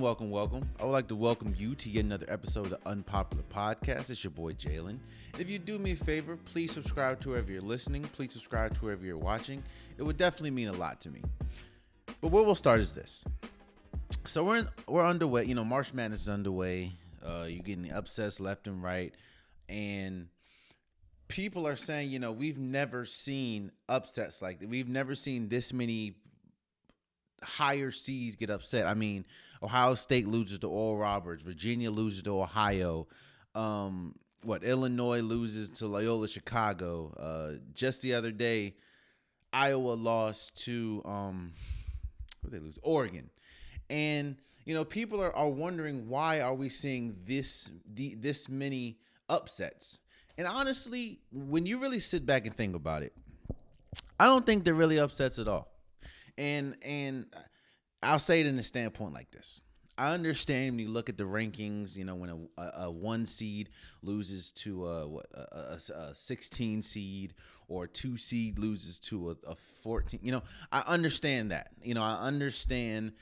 welcome. I would like to welcome you to yet another episode of the Unpopular Podcast. It's your boy, Jalen. If you do me a favor, please subscribe to wherever you're listening. Please subscribe to wherever you're watching. It would definitely mean a lot to me. But where we'll start is this. So we're underway. You know, March Madness is underway. You're getting the upsets left and right. And people are saying, you know, we've never seen upsets like that. We've never seen this many higher seeds get upset. I mean, Ohio State loses to Oral Roberts. Virginia loses to Ohio. Illinois loses to Loyola Chicago. Just the other day, Iowa lost to they lose? Oregon. And, you know, people are wondering, why are we seeing this many upsets? And honestly, when you really sit back and think about it, I don't think they're really upsets at all. And I'll say it in a standpoint like this. I understand when you look at the rankings, you know, when a 1 seed loses to a 16 seed, or a 2 seed loses to a 14. You know, I understand that. You know, I understand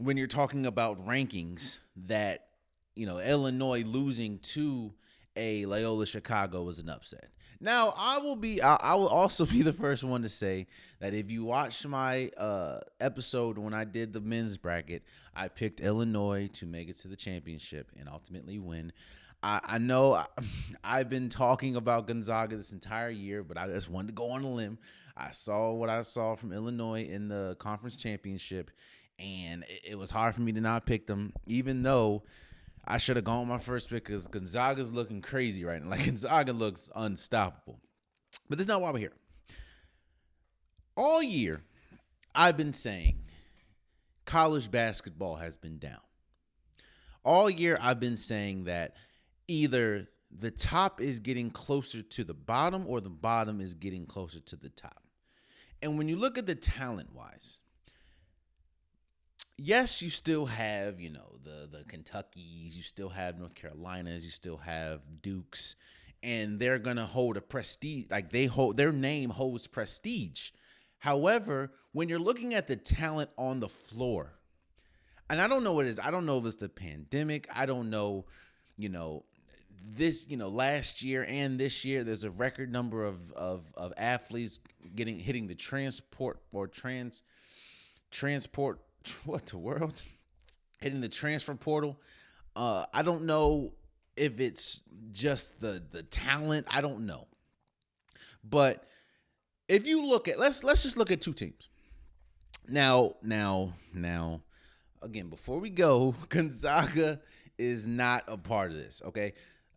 when you're talking about rankings that, you know, Illinois losing to a Loyola Chicago was an upset. Now, I will also be the first one to say that if you watch my episode when I did the men's bracket, I picked Illinois to make it to the championship and ultimately win. I know I've been talking about Gonzaga this entire year, but I just wanted to go on a limb. I saw what I saw from Illinois in the conference championship, and it was hard for me to not pick them, even though I should have gone with my first pick, because Gonzaga's looking crazy right now. Like, Gonzaga looks unstoppable. But that's not why we're here. All year, I've been saying college basketball has been down. All year, I've been saying that either the top is getting closer to the bottom or the bottom is getting closer to the top. And when you look at the talent-wise, yes, you still have, you know, the Kentuckys, you still have North Carolinas, you still have Dukes, and they're going to hold a prestige, like their name holds prestige. However, when you're looking at the talent on the floor, and I don't know what it is, I don't know if it's the pandemic, I don't know, you know, this, you know, last year and this year, there's a record number of athletes hitting the transport, what the world? Hitting the transfer portal. I don't know if it's just the talent. I don't know. But if you look at, let's just look at 2 teams. Now, again, before we go, Gonzaga is not a part of this, okay?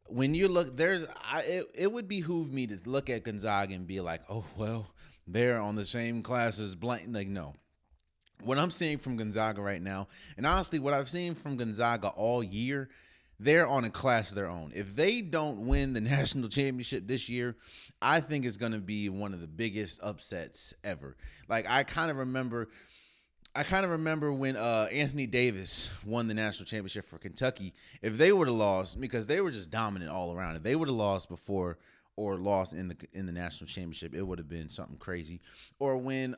When you look, it would behoove me to look at Gonzaga and be like, oh, well, they're on the same class as blank. Like, no. What I'm seeing from Gonzaga right now, and honestly, what I've seen from Gonzaga all year, they're on a class of their own. If they don't win the national championship this year, I think it's going to be one of the biggest upsets ever. Like, I kind of remember when Anthony Davis won the national championship for Kentucky. If they would have lost, because they were just dominant all around, if they would have lost before or lost in the national championship, it would have been something crazy. Or when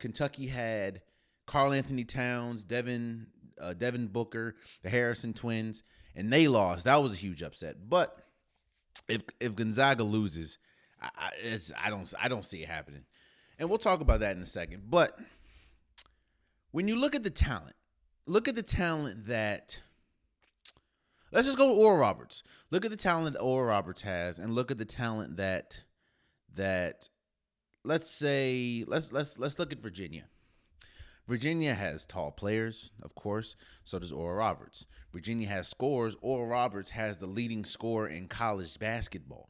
Kentucky had Karl Anthony Towns, Devin Booker, the Harrison twins, and they lost, that was a huge upset. But if Gonzaga loses, I don't see it happening. And we'll talk about that in a second. But when you look at the talent, that. Let's just go with Oral Roberts. Look at the talent that Oral Roberts has, and look at the talent that let's look at Virginia. Virginia has tall players, of course. So does Oral Roberts. Virginia has scores. Oral Roberts has the leading scorer in college basketball.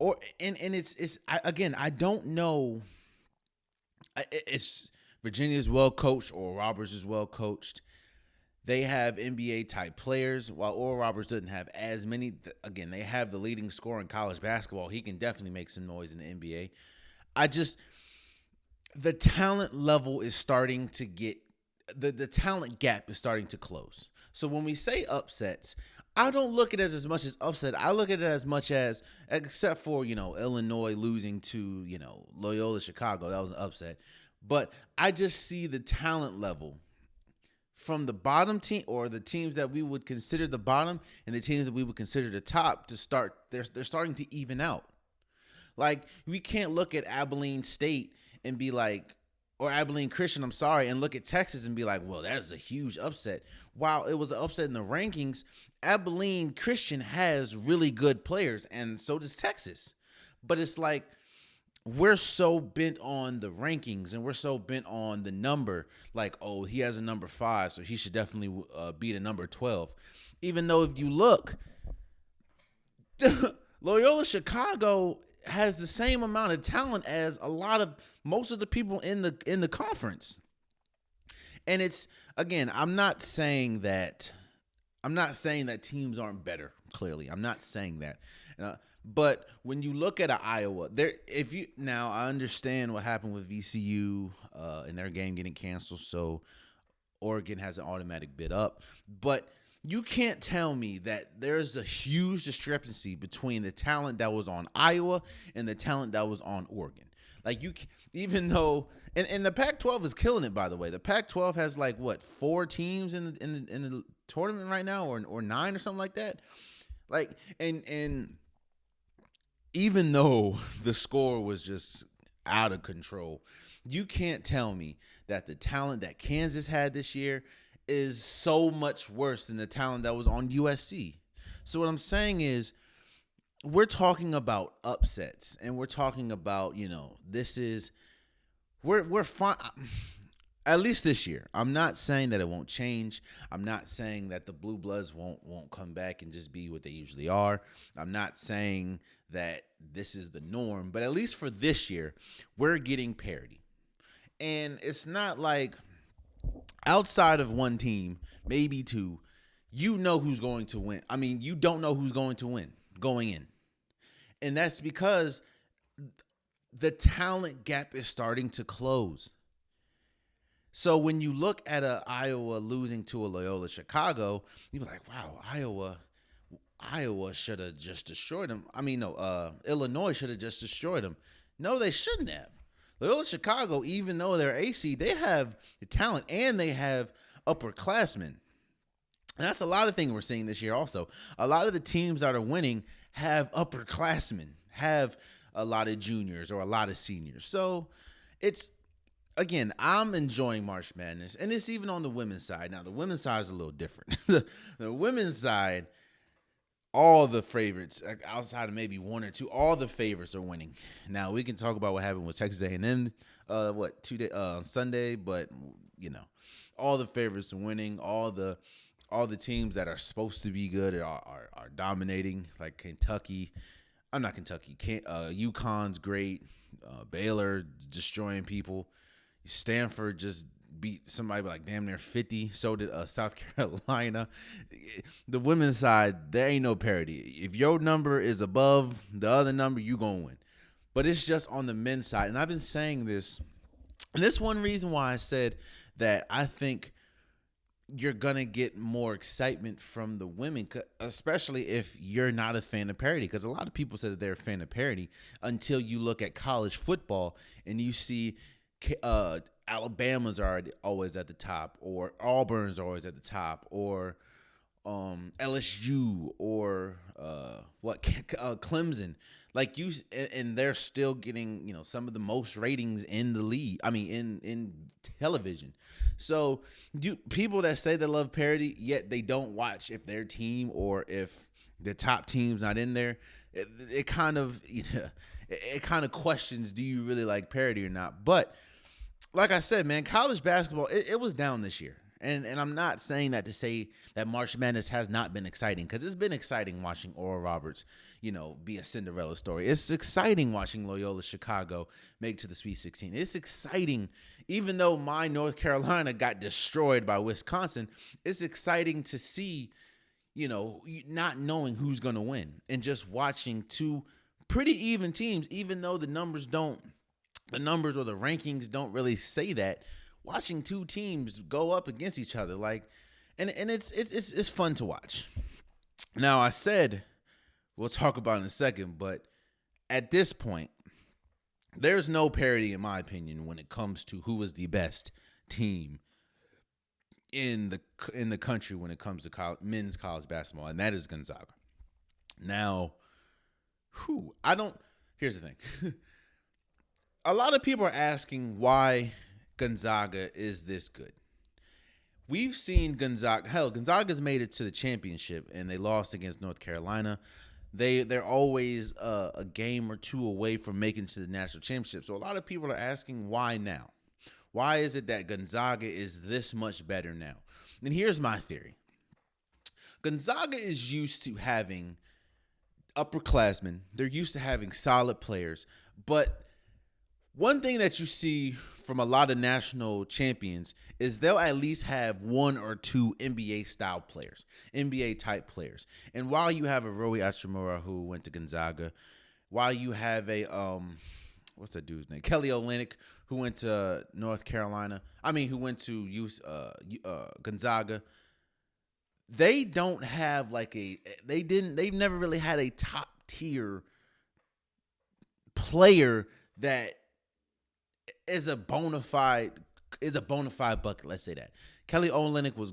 I don't know. It's Virginia's well coached. Oral Roberts is well coached. They have NBA-type players, while Oral Roberts doesn't have as many. Again, they have the leading scorer in college basketball. He can definitely make some noise in the NBA. The talent level is starting to get, the talent gap is starting to close. So when we say upsets, I don't look at it as much as upset. I look at it as much as, except for, you know, Illinois losing to, you know, Loyola Chicago. That was an upset. But I just see the talent level from the bottom team, or the teams that we would consider the bottom, and the teams that we would consider the top, to start, they're starting to even out. Like, we can't look at Abilene State and be like, or Abilene Christian, I'm sorry, and look at Texas and be like, well, that's a huge upset. While it was an upset in the rankings, Abilene Christian has really good players, and so does Texas. But it's like, we're so bent on the rankings, and we're so bent on the number, like, oh, he has a number 5, so he should definitely beat a number 12. Even though if you look, Loyola Chicago has the same amount of talent as most of the people in the conference. And it's, again, I'm not saying that teams aren't better. Clearly, I'm not saying that. But when you look at Iowa, I understand what happened with VCU and their game getting canceled, so Oregon has an automatic bid up. But you can't tell me that there's a huge discrepancy between the talent that was on Iowa and the talent that was on Oregon. Like, even though, and the Pac-12 is killing it, by the way. The Pac-12 has 4 teams in the tournament right now, or 9 or something like that. Like, and even though the score was just out of control, you can't tell me that the talent that Kansas had this year is so much worse than the talent that was on USC. So what I'm saying is, we're talking about upsets, and we're talking about, we're fine. At least this year. I'm not saying that it won't change. I'm not saying that the Blue Bloods won't come back and just be what they usually are. I'm not saying that this is the norm, but at least for this year, we're getting parity. And it's not like, outside of one team, maybe 2, you know who's going to win. I mean, you don't know who's going to win going in. And that's because the talent gap is starting to close. So when you look at Iowa losing to a Loyola Chicago, you're like, wow, Iowa should have just destroyed them. I mean, no, Illinois should have just destroyed them. No, they shouldn't have. Loyola Chicago, even though they're AC, they have the talent, and they have upperclassmen. And that's a lot of things we're seeing this year also. A lot of the teams that are winning have upperclassmen, have a lot of juniors or a lot of seniors. So it's, again, I'm enjoying March Madness, and it's even on the women's side. Now, the women's side is a little different. The women's side, all the favorites, outside of maybe 1 or 2, all the favorites are winning. Now, we can talk about what happened with Texas A&M, on Sunday, but, all the favorites are winning. All the teams that are supposed to be good are dominating, like Kentucky. I'm not Kentucky. UConn's great. Baylor destroying people. Stanford just beat somebody by damn near 50. So did South Carolina. The women's side, there ain't no parity. If your number is above the other number, you gonna win. But it's just on the men's side. And I've been saying this. And this one reason why I said that I think you're going to get more excitement from the women, especially if you're not a fan of parity. Because a lot of people say that they're a fan of parity until you look at college football and you see Alabama's are always at the top, or Auburn's always at the top, or LSU, or Clemson. Like, and they're still getting, some of the most ratings in the league. I mean, in television. So people that say they love parity, yet they don't watch if their team or if the top team's not in there, it kind of questions, do you really like parity or not? But like I said, man, college basketball, it was down this year. And I'm not saying that to say that March Madness has not been exciting, because it's been exciting watching Oral Roberts, be a Cinderella story. It's exciting watching Loyola Chicago make it to the Sweet 16. It's exciting, even though my North Carolina got destroyed by Wisconsin. It's exciting to see, not knowing who's going to win and just watching 2 pretty even teams, even though the numbers or the rankings don't really say that. Watching 2 teams go up against each other, and it's fun to watch. Now, I said we'll talk about it in a second, but at this point, there's no parity, in my opinion, when it comes to who is the best team in the country when it comes to men's college basketball, and that is Gonzaga. Now, here's the thing. A lot of people are asking why Gonzaga is this good. We've seen Gonzaga. Hell, Gonzaga's made it to the championship, and they lost against North Carolina. They're always a game or two away from making it to the national championship. So a lot of people are asking why now. Why is it that Gonzaga is this much better now? And here's my theory. Gonzaga is used to having upperclassmen. They're used to having solid players. But one thing that you see from a lot of national champions is they'll at least have one or two NBA-style players, NBA-type players. And while you have a Rui Hachimura who went to Gonzaga, while you have a what's that dude's name? Kelly Olynyk, who went to North Carolina. Who went to Gonzaga. They don't have they've never really had a top tier player that is a bona fide bucket. Let's say that. Kelly Olynyk was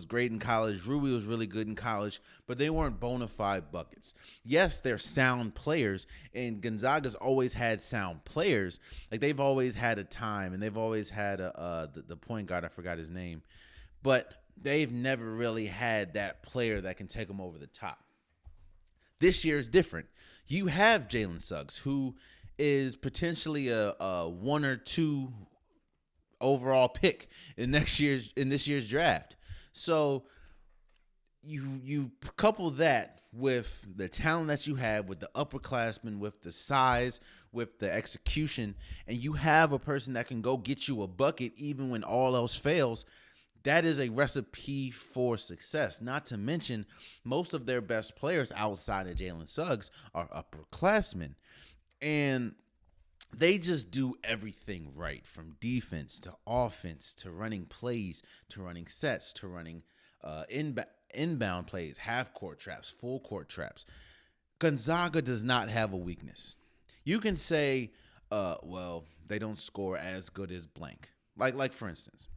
great in college. Rui was really good in college, but they weren't bona fide buckets. Yes, they're sound players, and Gonzaga's always had sound players. Like, they've always had a time, and they've always had the point guard. I forgot his name, but they've never really had that player that can take them over the top. This year is different. You have Jalen Suggs, who is potentially a 1 or 2 overall pick in this year's draft. So you couple that with the talent that you have, with the upperclassmen, with the size, with the execution, and you have a person that can go get you a bucket even when all else fails. That is a recipe for success. Not to mention, most of their best players outside of Jalen Suggs are upperclassmen. And they just do everything right, from defense to offense to running plays to running sets to running inbound plays, half-court traps, full-court traps. Gonzaga does not have a weakness. You can say, they don't score as good as blank. Like for instance,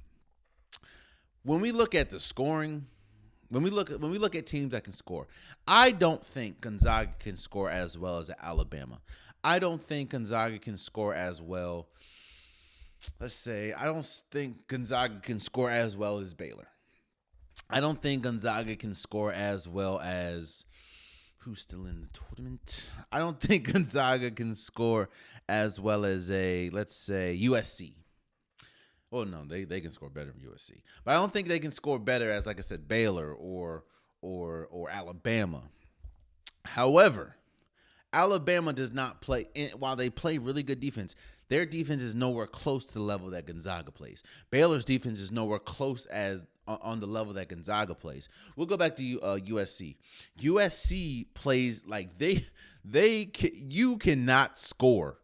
when we look at the scoring, when we look at teams that can score, I don't think Gonzaga can score as well as Alabama. I don't think Gonzaga can score as well. I don't think Gonzaga can score as well as Baylor. I don't think Gonzaga can score as well as who's still in the tournament. I don't think Gonzaga can score as well as USC. Well, no, they can score better than USC. But I don't think they can score better as, like I said, Baylor or Alabama. However, Alabama does not play, while they play really good defense, their defense is nowhere close to the level that Gonzaga plays. Baylor's defense is nowhere close as on the level that Gonzaga plays. We'll go back to USC. USC plays like you cannot score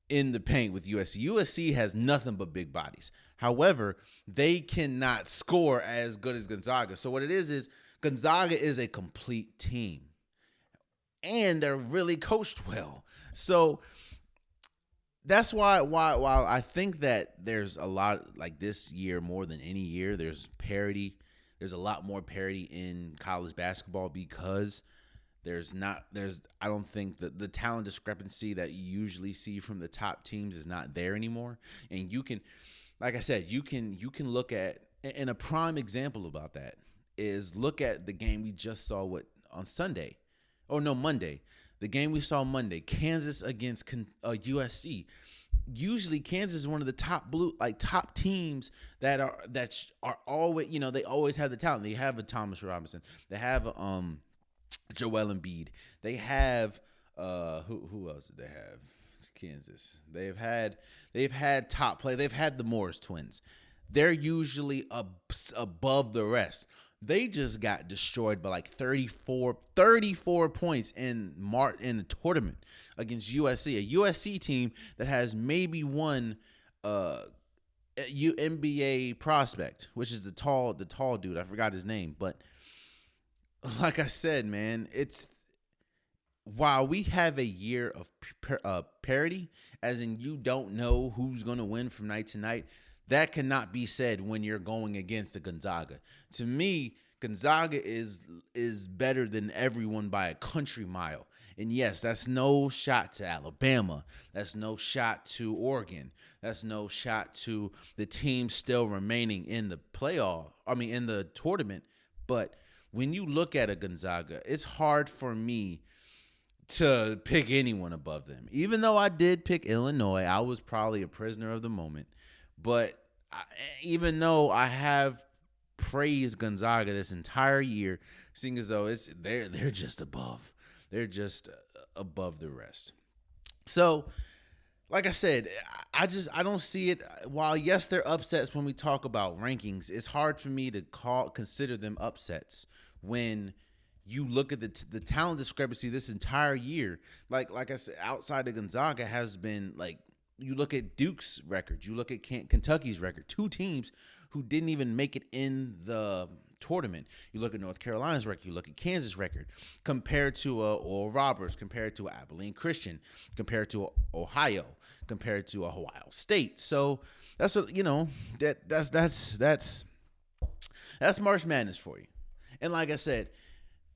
in the paint with USC. USC has nothing but big bodies. However, they cannot score as good as Gonzaga. So what it is Gonzaga is a complete team. And they're really coached well. So that's why I think that there's a lot, like this year more than any year, there's parity. There's a lot more parity in college basketball because I don't think that the talent discrepancy that you usually see from the top teams is not there anymore. And you can, like I said, you can look at, and a prime example about that is look at the game we just saw on Sunday. Monday. The game we saw Monday, Kansas against USC. Usually Kansas is one of the top teams that are always, they always have the talent. They have a Thomas Robinson. They have Joel Embiid. They have who else did they have? Kansas. They've had top play. They've had the Morris twins. They're usually above the rest. They just got destroyed by like 34 points in the tournament against USC, a USC team that has maybe one NBA prospect, which is the tall dude. I forgot his name, but like I said, man, while we have a year of parity, as in you don't know who's going to win from night to night, That cannot be said when you're going against a Gonzaga. To me, Gonzaga is better than everyone by a country mile. And yes, that's no shot to Alabama. That's no shot to Oregon. That's no shot to the team still remaining in the in the tournament. But when you look at a Gonzaga, it's hard for me to pick anyone above them. Even though I did pick Illinois, I was probably a prisoner of the moment. But even though I have praised Gonzaga this entire year, seeing as though they're just above. They're just above the rest. So, like I said, I don't see it. While yes, they're upsets when we talk about rankings, it's hard for me to consider them upsets when you look at the talent discrepancy this entire year. Like I said, outside of Gonzaga has been like, you look at Duke's record, you look at Kentucky's record, two teams who didn't even make it in the tournament. You look at North Carolina's record, you look at Kansas' record, compared to Oral Roberts, compared to Abilene Christian, compared to Ohio, compared to Ohio State. So that's what, that's March Madness for you. And like I said,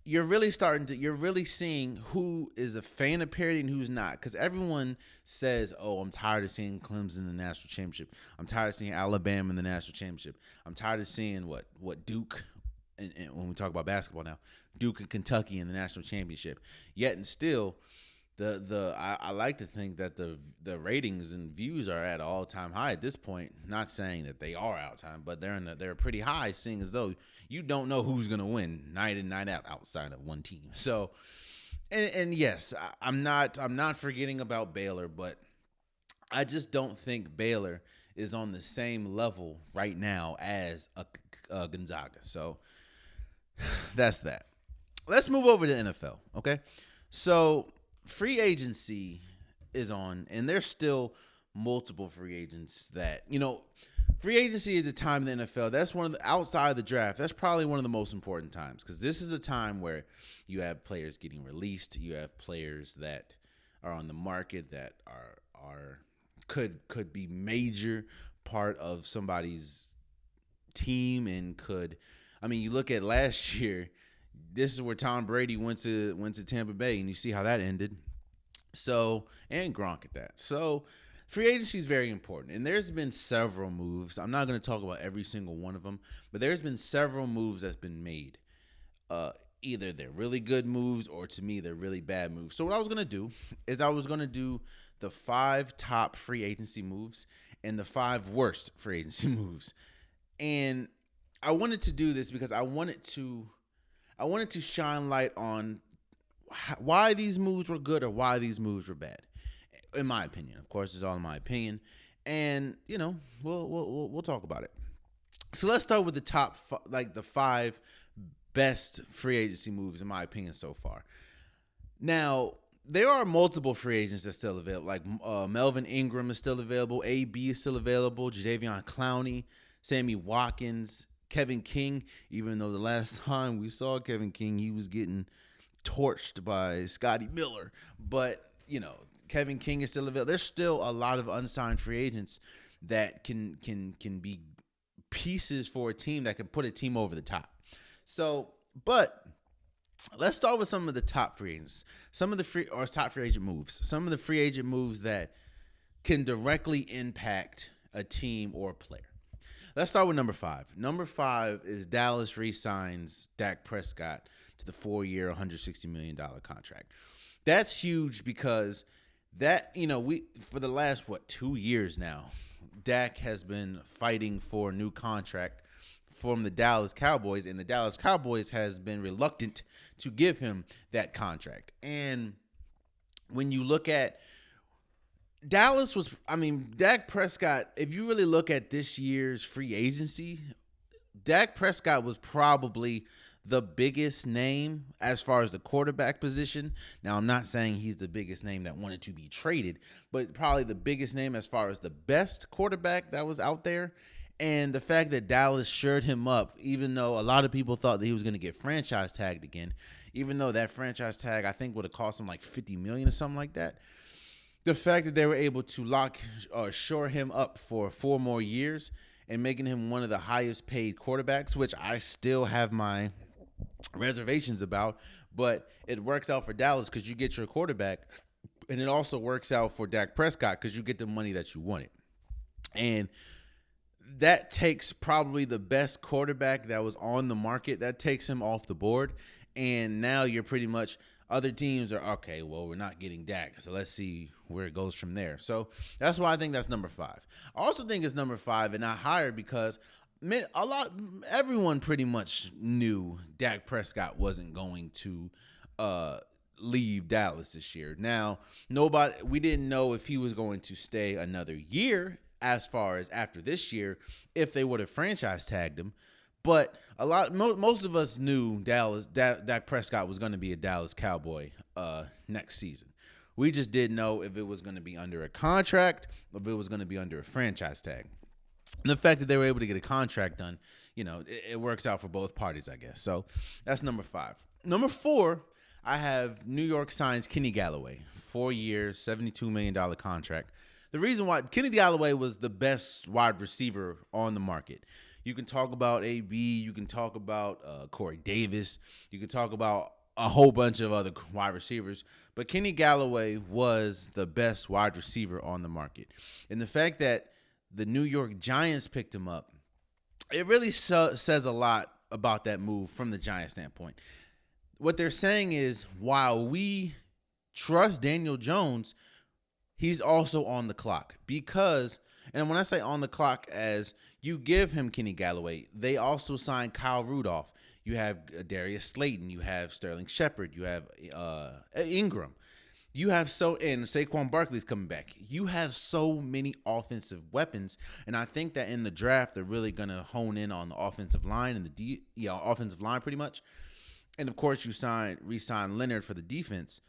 you're really seeing who is a fan of parity and who's not. Because everyone says, oh, I'm tired of seeing Clemson in the national championship. I'm tired of seeing Alabama in the national championship. I'm tired of seeing what Duke, and when we talk about basketball now, Duke and Kentucky in the national championship. Yet and still, I like to think that the ratings and views are at an all-time high at this point. Not saying that they are all-time, but they're pretty high, seeing as though you don't know who's going to win night in, night out outside of one team. So, and yes, I'm not forgetting about Baylor, but I just don't think Baylor is on the same level right now as a Gonzaga. So that's that. Let's move over to NFL, okay? So free agency is on, and there's still multiple free agents that, free agency is a time in the NFL. That's one of the, outside of the draft, that's probably one of the most important times, because this is a time where you have players getting released. You have players that are on the market that could be major part of somebody's team and you look at last year, this is where Tom Brady went to Tampa Bay, and you see how that ended. So, and Gronk at that. So, free agency is very important, and there's been several moves. I'm not going to talk about every single one of them, but there's been several moves that's been made. Either they're really good moves, or to me, they're really bad moves. So what I was going to do is I was going to do the 5 top free agency moves and the 5 worst free agency moves. And I wanted to do this because I wanted to shine light on why these moves were good or why these moves were bad. In my opinion, of course, it's all in my opinion, and we'll talk about it. So let's start with the top, the 5 best free agency moves in my opinion so far. Now, there are multiple free agents that's still available. Like Melvin Ingram is still available, AB is still available, Jadeveon Clowney, Sammy Watkins, Kevin King. Even though the last time we saw Kevin King, he was getting torched by Scotty Miller, but Kevin King is still available. There's still a lot of unsigned free agents that can be pieces for a team that can put a team over the top. So, but let's start with some of the top free agents, top free agent moves, some of the free agent moves that can directly impact a team or a player. Let's start with number 5. Number 5 is Dallas re-signs Dak Prescott to the 4-year, $160 million contract. That's huge because that, we for the last 2 years now, Dak has been fighting for a new contract from the Dallas Cowboys, and the Dallas Cowboys has been reluctant to give him that contract. And when you look at Dak Prescott, if you really look at this year's free agency, Dak Prescott was probably the biggest name as far as the quarterback position. Now, I'm not saying he's the biggest name that wanted to be traded, but probably the biggest name as far as the best quarterback that was out there. And the fact that Dallas shored him up, even though a lot of people thought that he was going to get franchise tagged again, even though that franchise tag I think would have cost him like $50 million or something like that. the fact that they were able to shore him up for 4 more years and making him one of the highest paid quarterbacks, which I still have my reservations about, but it works out for Dallas because you get your quarterback, and it also works out for Dak Prescott because you get the money that you wanted. And that takes probably the best quarterback that was on the market. That takes him off the board. And now you're pretty much, other teams are, okay, well, we're not getting Dak, so let's see where it goes from there. So that's why I think that's number 5. I also think it's number 5 and not higher because everyone pretty much knew Dak Prescott wasn't going to leave Dallas this year. Now, we didn't know if he was going to stay another year as far as after this year, if they would have franchise tagged him. But most of us knew Dak Prescott was going to be a Dallas Cowboy next season. We just didn't know if it was going to be under a contract or if it was going to be under a franchise tag. And the fact that they were able to get a contract done, it works out for both parties, I guess. So that's number 5. Number 4, I have New York signs Kenny Galloway, 4 years, $72 million contract. The reason why Kenny Galloway was the best wide receiver on the market. You can talk about AB. You can talk about Corey Davis. You can talk about a whole bunch of other wide receivers. But Kenny Galloway was the best wide receiver on the market. And the fact that the New York Giants picked him up, it really says a lot about that move from the Giants standpoint. What they're saying is, while we trust Daniel Jones, he's also on the clock because, and when I say on the clock, as you give him Kenny Galloway, they also signed Kyle Rudolph. You have Darius Slayton. You have Sterling Shepard. You have Ingram. You have and Saquon Barkley's coming back. You have so many offensive weapons, and I think that in the draft they're really gonna hone in on the offensive line and the offensive line pretty much. And of course, you re-sign Leonard for the defense.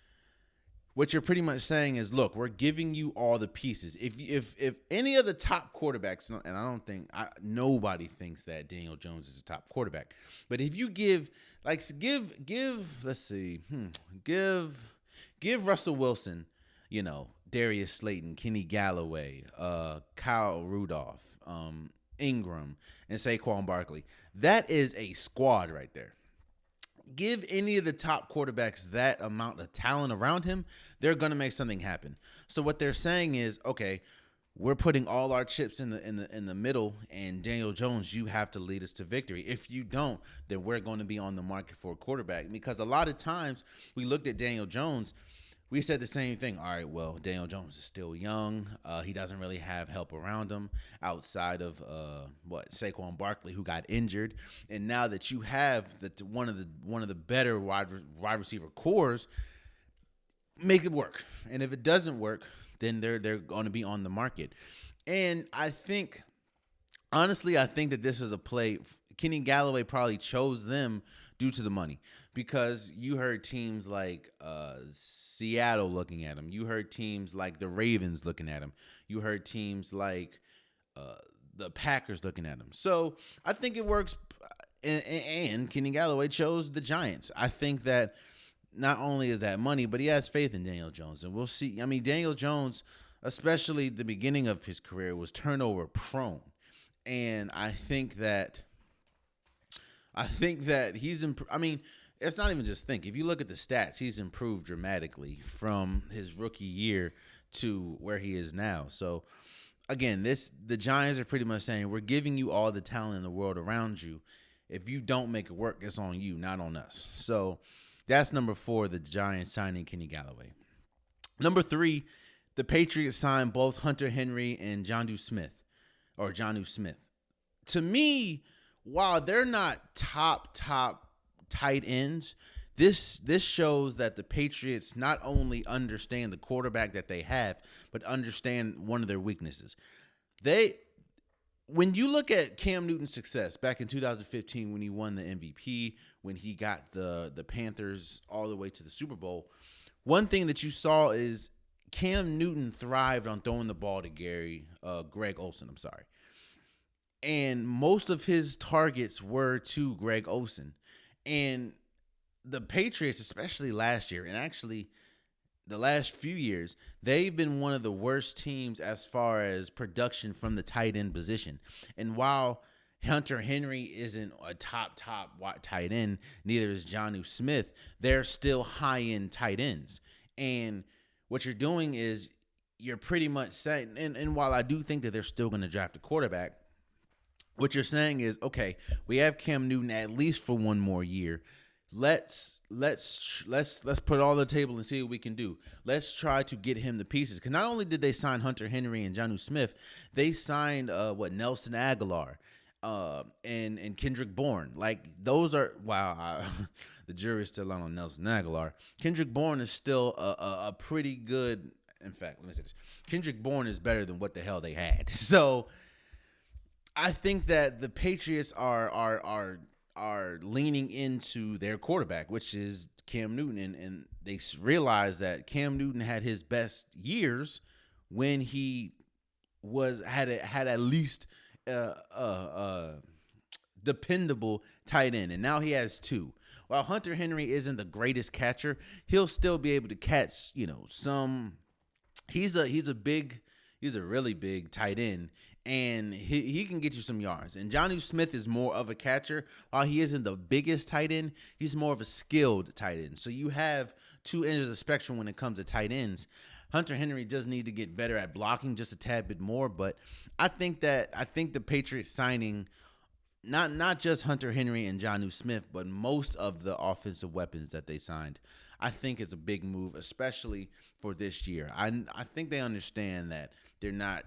What you're pretty much saying is, look, we're giving you all the pieces. If any of the top quarterbacks, and I don't think nobody thinks that Daniel Jones is a top quarterback, but if you give Russell Wilson, Darius Slayton, Kenny Galloway, Kyle Rudolph, Ingram, and Saquon Barkley, that is a squad right there. Give any of the top quarterbacks that amount of talent around him, they're going to make something happen. So what they're saying is, okay, we're putting all our chips in the middle, and Daniel Jones, you have to lead us to victory. If you don't, then we're going to be on the market for a quarterback. Because a lot of times we looked at Daniel Jones, we said the same thing. All right, well, Daniel Jones is still young. He doesn't really have help around him outside of Saquon Barkley, who got injured. And now that you have one of the better wide receiver cores, make it work. And if it doesn't work, then they're going to be on the market. And I think that this is a play. Kenny Galloway probably chose them due to the money, because you heard teams like Seattle looking at him. You heard teams like the Ravens looking at him. You heard teams like the Packers looking at him. So I think it works. And Kenny Galloway chose the Giants. I think that not only is that money, but he has faith in Daniel Jones. And we'll see. I mean, Daniel Jones, especially the beginning of his career, was turnover prone. And I think that he's I mean, it's not even just think. If you look at the stats, he's improved dramatically from his rookie year to where he is now. So again, the Giants are pretty much saying, we're giving you all the talent in the world around you. If you don't make it work, it's on you, not on us. So that's number 4, the Giants signing Kenny Galloway. Number 3, the Patriots signed both Hunter Henry and Jonnu Smith. To me, while they're not top tight ends, this shows that the Patriots not only understand the quarterback that they have, but understand one of their weaknesses. When you look at Cam Newton's success back in 2015 when he won the MVP, when he got the Panthers all the way to the Super Bowl, one thing that you saw is Cam Newton thrived on throwing the ball to Greg Olsen. And most of his targets were to Greg Olsen. And the Patriots, especially last year, and actually the last few years, they've been one of the worst teams as far as production from the tight end position. And while Hunter Henry isn't a top tight end, neither is Jonnu Smith, they're still high-end tight ends. And what you're doing is you're pretty much saying, and while I do think that they're still going to draft a quarterback, what you're saying is, okay, we have Cam Newton at least for one more year. Let's put it all on the table and see what we can do. Let's try to get him the pieces. Because not only did they sign Hunter Henry and Jonnu Smith, they signed Nelson Aguilar and Kendrick Bourne. Like, those are the jury's still out on Nelson Aguilar. Kendrick Bourne is still a pretty good. In fact, let me say this: Kendrick Bourne is better than what the hell they had. So I think that the Patriots are leaning into their quarterback, which is Cam Newton, and they realize that Cam Newton had his best years when he had at least dependable tight end, and now he has two. While Hunter Henry isn't the greatest catcher, he'll still be able to catch, some. He's a really big tight end, and he can get you some yards. And Jonnu Smith is more of a catcher. While he isn't the biggest tight end, he's more of a skilled tight end. So you have two ends of the spectrum when it comes to tight ends. Hunter Henry does need to get better at blocking just a tad bit more, but I think the Patriots signing not just Hunter Henry and Jonnu Smith, but most of the offensive weapons that they signed, I think is a big move, especially for this year. I think they understand that they're not,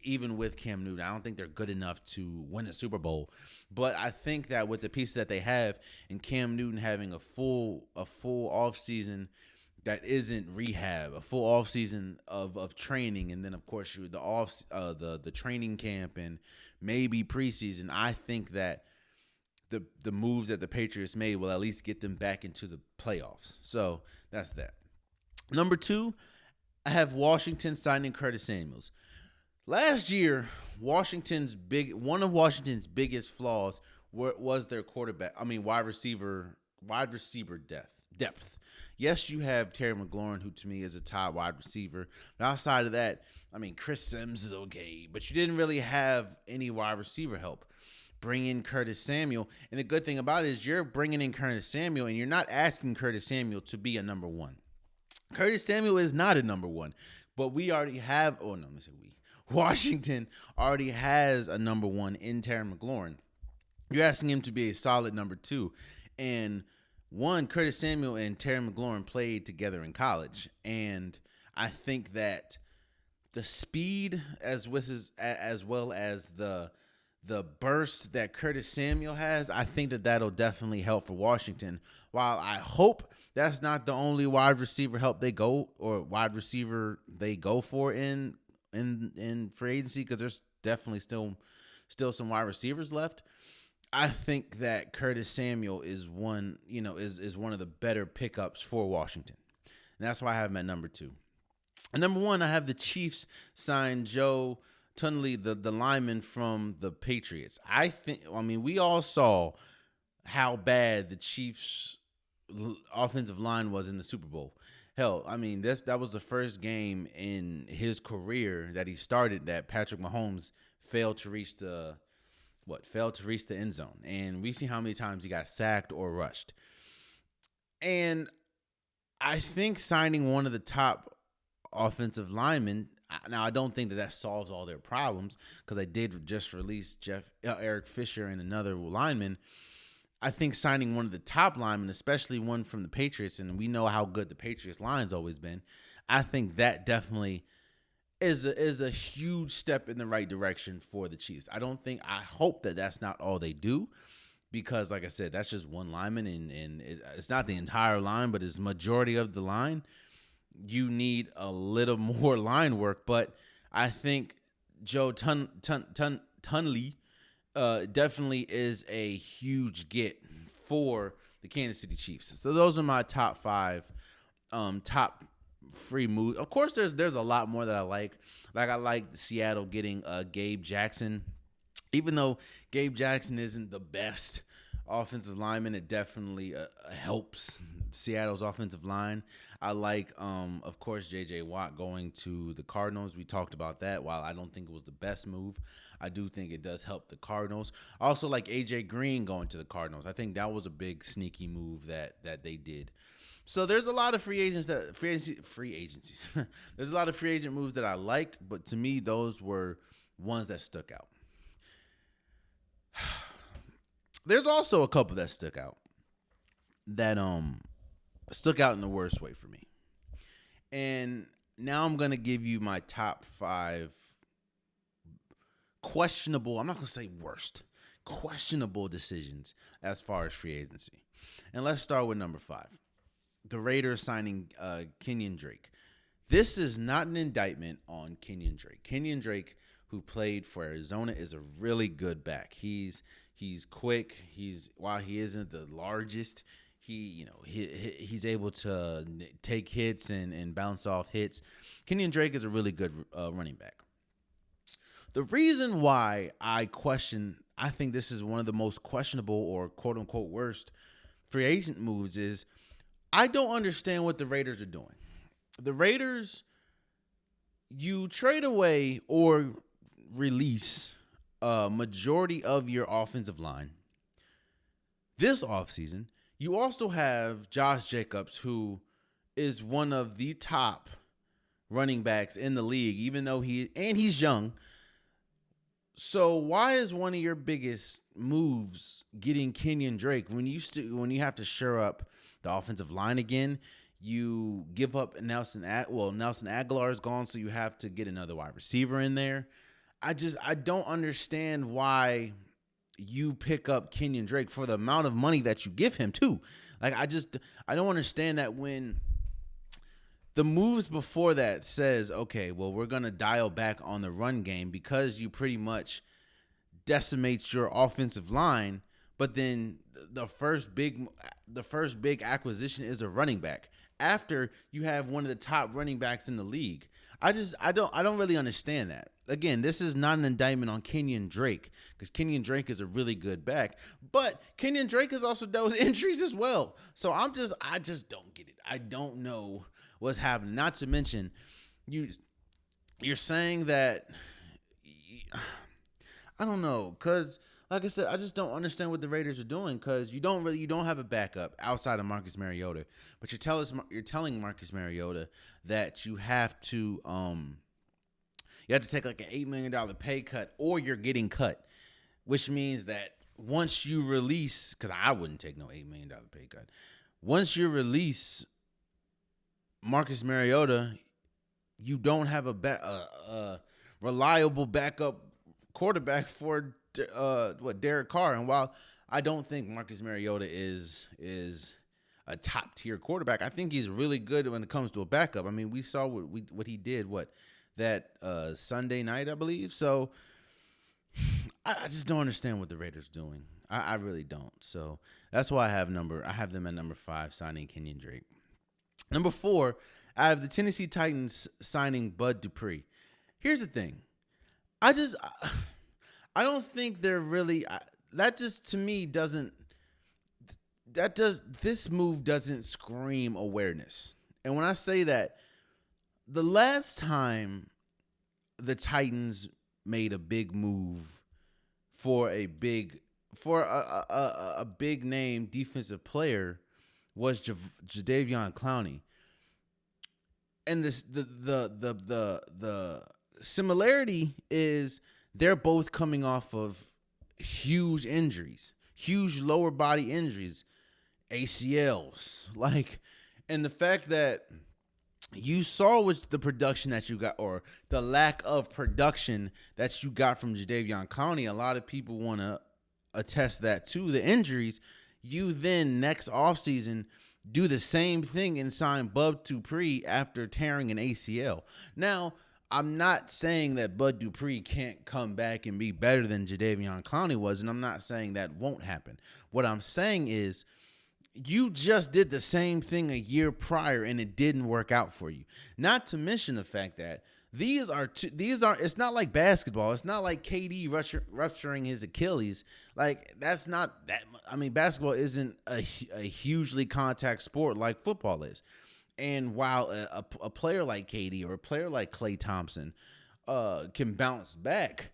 even with Cam Newton, I don't think they're good enough to win a Super Bowl. But I think that with the pieces that they have, and Cam Newton having a full offseason that isn't rehab, a full offseason of training, and then of course the training camp and maybe preseason, I think that the moves that the Patriots made will at least get them back into the playoffs. So that's that. Number 2, I have Washington signing Curtis Samuels. Last year, one of Washington's biggest flaws was their wide receiver depth. Yes, you have Terry McLaurin, who to me is a top wide receiver. But outside of that, Chris Sims is okay, but you didn't really have any wide receiver help. Bring in Curtis Samuel, and the good thing about it is you're bringing in Curtis Samuel, and you're not asking Curtis Samuel to be a number one. Curtis Samuel is not a number one, but we already have. Oh no, let me say we. Washington already has a number one in Terry McLaurin. You're asking him to be a solid number 2, and Curtis Samuel and Terry McLaurin played together in college, and I think that the speed as well as the burst that Curtis Samuel has, I think that that'll definitely help for Washington. While I hope that's not the only wide receiver they go for in free agency, because there's definitely still some wide receivers left. I think that Curtis Samuel is one of the better pickups for Washington. And that's why I have him at number 2. And number 1, I have the Chiefs sign Joe Tourney, the lineman from the Patriots. We all saw how bad the Chiefs' offensive line was in the Super Bowl. Hell, that was the first game in his career that he started that Patrick Mahomes failed to reach the end zone. And we see how many times he got sacked or rushed. And I think signing one of the top offensive linemen, now I don't think that solves all their problems, because they did just release Eric Fisher and another lineman. I think signing one of the top linemen, especially one from the Patriots, and we know how good the Patriots line's always been, I think that definitely is a huge step in the right direction for the Chiefs. I hope that that's not all they do, because like I said, that's just one lineman, and it's not the entire line, but it's majority of the line. You need a little more line work, but I think Joe Tourney definitely is a huge get for the Kansas City Chiefs. So those are my top 5 top free moves. Of course, there's a lot more that I like. Like, I like Seattle getting Gabe Jackson. Even though Gabe Jackson isn't the best offensive lineman. It definitely helps Seattle's offensive line. I like, of course, J.J. Watt going to the Cardinals. We talked about that. While I don't think it was the best move, I do think it does help the Cardinals. I also like A.J. Green going to the Cardinals. I think that was a big sneaky move that they did. So there's a lot of free agencies. There's a lot of free agent moves that I like, but to me, those were ones that stuck out. There's also a couple that stuck out in the worst way for me. And now I'm going to give you my top 5 questionable, I'm not going to say worst, questionable decisions as far as free agency. And let's start with number 5. The Raiders signing Kenyon Drake. This is not an indictment on Kenyon Drake. Kenyon Drake, who played for Arizona, is a really good back. He's quick. While he isn't the largest, he's able to take hits and bounce off hits. Kenyon Drake is a really good running back. The reason why I think this is one of the most questionable or quote unquote worst free agent moves is I don't understand what the Raiders are doing. The Raiders, you trade away or release a majority of your offensive line this offseason. You also have Josh Jacobs, who is one of the top running backs in the league, even though he's young. So why is one of your biggest moves getting Kenyon Drake when you have to shore up the offensive line again? You give up Nelson Aguilar is gone, so you have to get another wide receiver in there. I don't understand why you pick up Kenyon Drake for the amount of money that you give him too. Like I don't understand that when the moves before that says, okay, well, we're going to dial back on the run game because you pretty much decimate your offensive line, but then the first big acquisition is a running back after you have one of the top running backs in the league. I don't really understand that. Again, this is not an indictment on Kenyon Drake because Kenyon Drake is a really good back, but Kenyon Drake has also dealt with injuries as well. So I just don't get it. I don't know what's happening. Not to mention, you're saying that I don't know, because like I said, I just don't understand what the Raiders are doing because you don't have a backup outside of Marcus Mariota, but you're telling Marcus Mariota that you have to take like an $8 million pay cut or you're getting cut, which means that once you release, because I wouldn't take no $8 million pay cut, once you release Marcus Mariota, you don't have a reliable backup quarterback for Derek Carr. And while I don't think Marcus Mariota is a top tier quarterback, I think he's really good when it comes to a backup. I mean, we saw what he did that Sunday night, I believe. So I just don't understand what the Raiders are doing. I really don't. So that's why I have them at number 5, signing Kenyon Drake. Number 4, I have the Tennessee Titans signing Bud Dupree. Here's the thing. I don't think they're really that just to me doesn't this move doesn't scream awareness. And when I say that, the last time the Titans made a big move for a big name defensive player was Jadeveon Clowney. And the similarity is they're both coming off of huge injuries, huge lower body injuries, ACLs. And the fact that you saw with the production that you got, or the lack of production that you got from Jadeveon Clowney, a lot of people want to attest that to the injuries. You then next offseason do the same thing and sign Bud Dupree after tearing an ACL. Now, I'm not saying that Bud Dupree can't come back and be better than Jadeveon Clowney was, and I'm not saying that won't happen. What I'm saying is you just did the same thing a year prior and it didn't work out for you. Not to mention the fact that It's not like basketball. It's not like KD rupturing his Achilles. Like, that's not that. I mean, basketball isn't a hugely contact sport like football is. And while a player like KD or a player like Klay Thompson can bounce back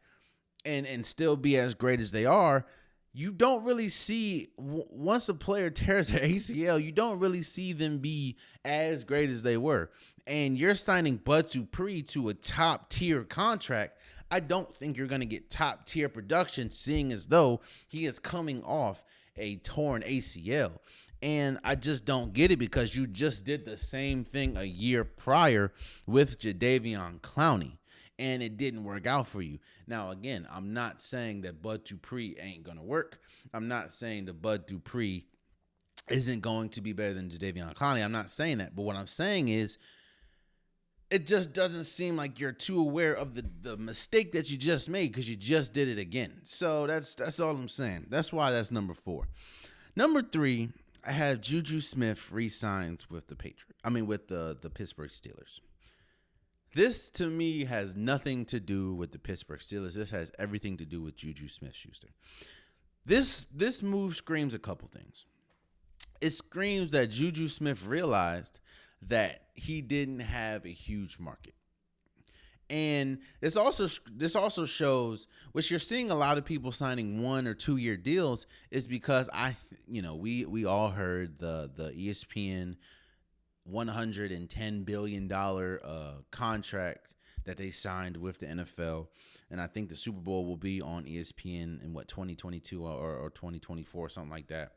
and still be as great as they are, you don't really see, once a player tears their ACL, you don't really see them be as great as they were. And you're signing Bud Dupree to a top tier contract. I don't think you're going to get top tier production, seeing as though he is coming off a torn ACL. And I just don't get it, because you just did the same thing a year prior with Jadeveon Clowney, and it didn't work out for you. Now, again, I'm not saying that Bud Dupree ain't going to work. I'm not saying that Bud Dupree isn't going to be better than Jadeveon Clowney. I'm not saying that. But what I'm saying is, it just doesn't seem like you're too aware of the mistake that you just made, because you just did it again. So that's all I'm saying. That's why that's number 4. Number 3, I have Juju Smith re-signs with the Pittsburgh Steelers. This, to me, has nothing to do with the Pittsburgh Steelers. This has everything to do with Juju Smith-Schuster. This move screams a couple things. It screams that Juju Smith realized that he didn't have a huge market. And this also shows, which you're seeing a lot of people signing 1 or 2 year deals, is because we all heard the ESPN $110 billion contract that they signed with the NFL. And I think the Super Bowl will be on ESPN in 2022 or 2024, something like that.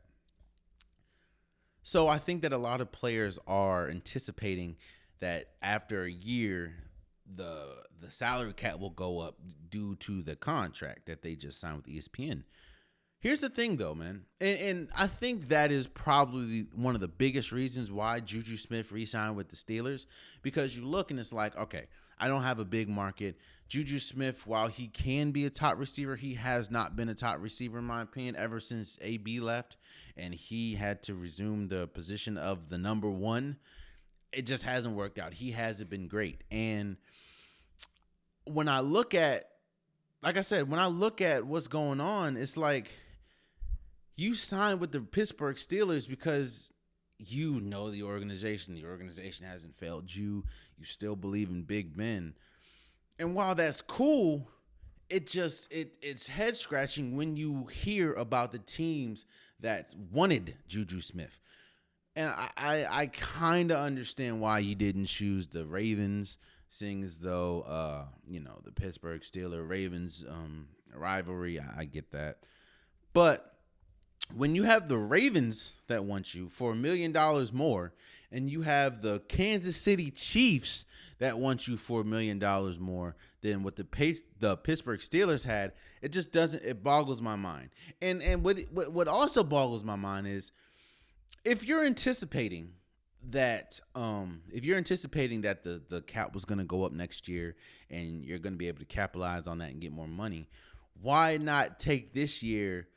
So I think that a lot of players are anticipating that after a year, the salary cap will go up due to the contract that they just signed with ESPN. Here's the thing, though, man. And I think that is probably one of the biggest reasons why Juju Smith re-signed with the Steelers, because you look and it's like, okay, I don't have a big market. Juju Smith, while he can be a top receiver, he has not been a top receiver, in my opinion, ever since AB left and he had to resume the position of the number 1. It just hasn't worked out. He hasn't been great. And when I look at, like I said, when I look at what's going on, it's like, you signed with the Pittsburgh Steelers because you know the organization. The organization hasn't failed you. You still believe in Big Ben. And while that's cool, it's head scratching when you hear about the teams that wanted Juju Smith. And I kind of understand why you didn't choose the Ravens, seeing as though the Pittsburgh Steelers Ravens rivalry. I get that. But when you have the Ravens that want you for $1 million more, and you have the Kansas City Chiefs that want you for $1 million more than what the Pittsburgh Steelers had, it boggles my mind. And what also boggles my mind is, if you're anticipating that the cap was going to go up next year and you're going to be able to capitalize on that and get more money, why not take this year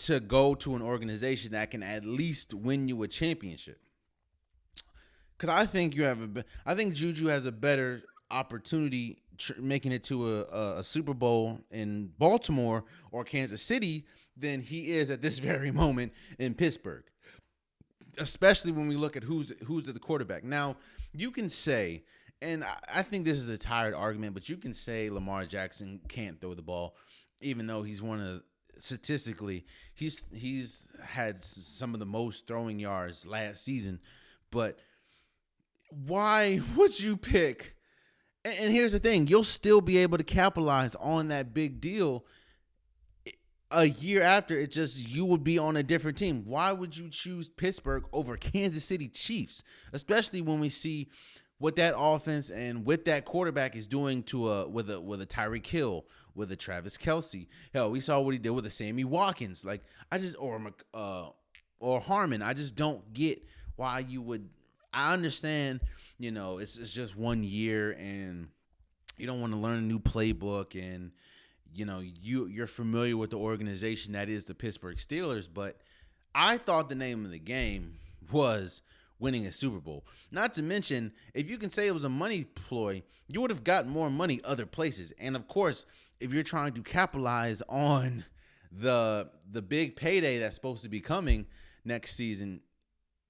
to go to an organization that can at least win you a championship? Because I think Juju has a better opportunity making it to a Super Bowl in Baltimore or Kansas City than he is at this very moment in Pittsburgh, especially when we look at who's at the quarterback. Now, you can say, and I think this is a tired argument, but you can say Lamar Jackson can't throw the ball, even though he's statistically, he's had some of the most throwing yards last season. But why would you pick? And here's the thing, you'll still be able to capitalize on that big deal a year after. You would be on a different team. Why would you choose Pittsburgh over Kansas City Chiefs, especially when we see what that offense and with that quarterback is doing with a Tyreek Hill, with a Travis Kelce. Hell, we saw what he did with a Sammy Watkins. Like, or Harmon. I just don't get why you would. I understand, it's just 1 year and you don't want to learn a new playbook, and you're familiar with the organization that is the Pittsburgh Steelers. But I thought the name of the game was winning a Super Bowl. Not to mention, if you can say it was a money ploy, you would have gotten more money other places. And of course, if you're trying to capitalize on the big payday that's supposed to be coming next season,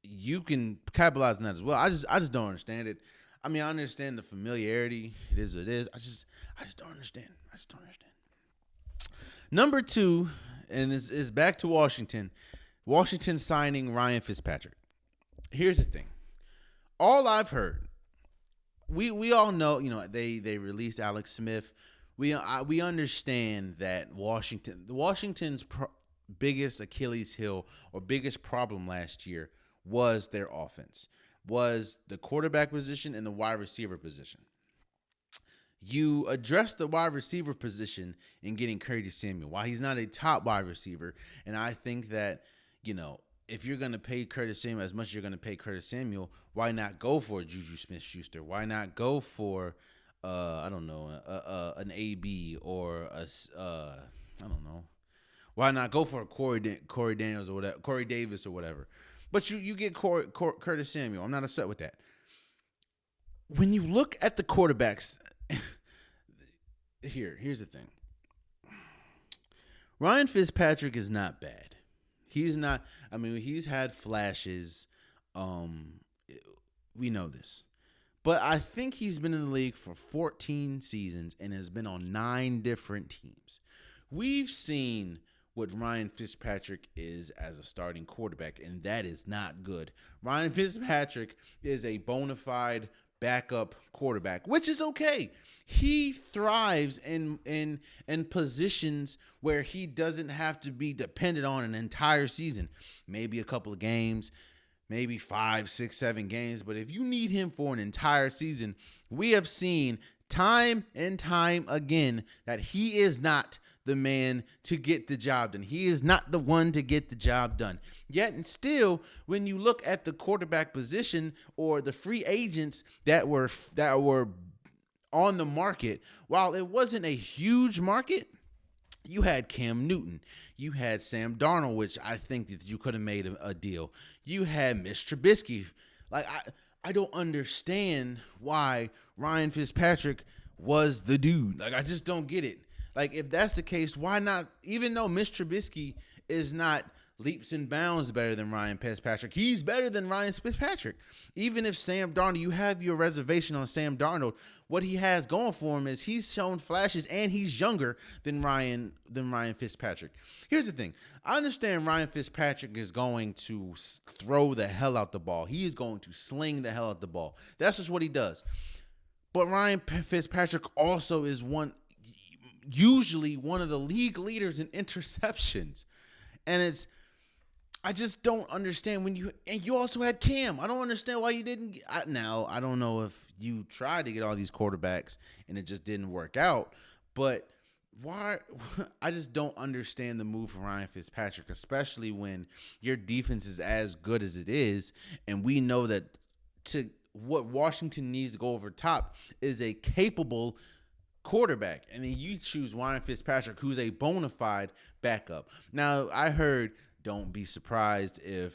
you can capitalize on that as well. I just don't understand it. I mean, I understand the familiarity. It is what it is. I just don't understand. Number 2, and is back to Washington. Washington signing Ryan Fitzpatrick. Here's the thing. All I've heard, we all know, they released Alex Smith. We understand that Washington's biggest Achilles heel or biggest problem last year was their offense, was the quarterback position and the wide receiver position. You address the wide receiver position in getting Curtis Samuel. While he's not a top wide receiver, and I think that, if you're going to pay Curtis Samuel as much as you're going to pay Curtis Samuel, why not go for Juju Smith-Schuster? Why not go for, an AB or I don't know. Why not go for a Corey Daniels or whatever, Corey Davis or whatever? But you get Curtis Samuel. I'm not upset with that. When you look at the quarterbacks, here's the thing. Ryan Fitzpatrick is not bad. He's not. I mean, he's had flashes. We know this. But I think he's been in the league for 14 seasons and has been on 9 different teams. We've seen what Ryan Fitzpatrick is as a starting quarterback, and that is not good. Ryan Fitzpatrick is a bona fide backup quarterback, which is okay. He thrives in positions where he doesn't have to be dependent on an entire season, maybe a couple of games, maybe 5, 6, 7 games. But if you need him for an entire season, we have seen time and time again that he is not the man to get the job done. He is not the one to get the job done. Yet and still, when you look at the quarterback position or the free agents that were on the market, while it wasn't a huge market, you had Cam Newton. You had Sam Darnold, which I think that you could have made a deal. You had Mitch Trubisky. Like, I don't understand why Ryan Fitzpatrick was the dude. Like, I just don't get it. Like, if that's the case, why not? Even though Mitch Trubisky is not leaps and bounds better than Ryan Fitzpatrick, he's better than Ryan Fitzpatrick. Even if Sam Darnold, you have your reservation on Sam Darnold, what he has going for him is he's shown flashes and he's younger than Ryan Fitzpatrick. Here's the thing. I understand Ryan Fitzpatrick is going to throw the hell out the ball. He is going to sling the hell out the ball. That's just what he does. But Ryan Fitzpatrick also is usually one of the league leaders in interceptions. And I just don't understand and you also had Cam. I don't understand why you didn't. I don't know if you tried to get all these quarterbacks and it just didn't work out, but why? I just don't understand the move for Ryan Fitzpatrick, especially when your defense is as good as it is. And we know that what Washington needs to go over top is a capable quarterback, and then you choose Ryan Fitzpatrick, who's a bona fide backup. Now, I heard, don't be surprised if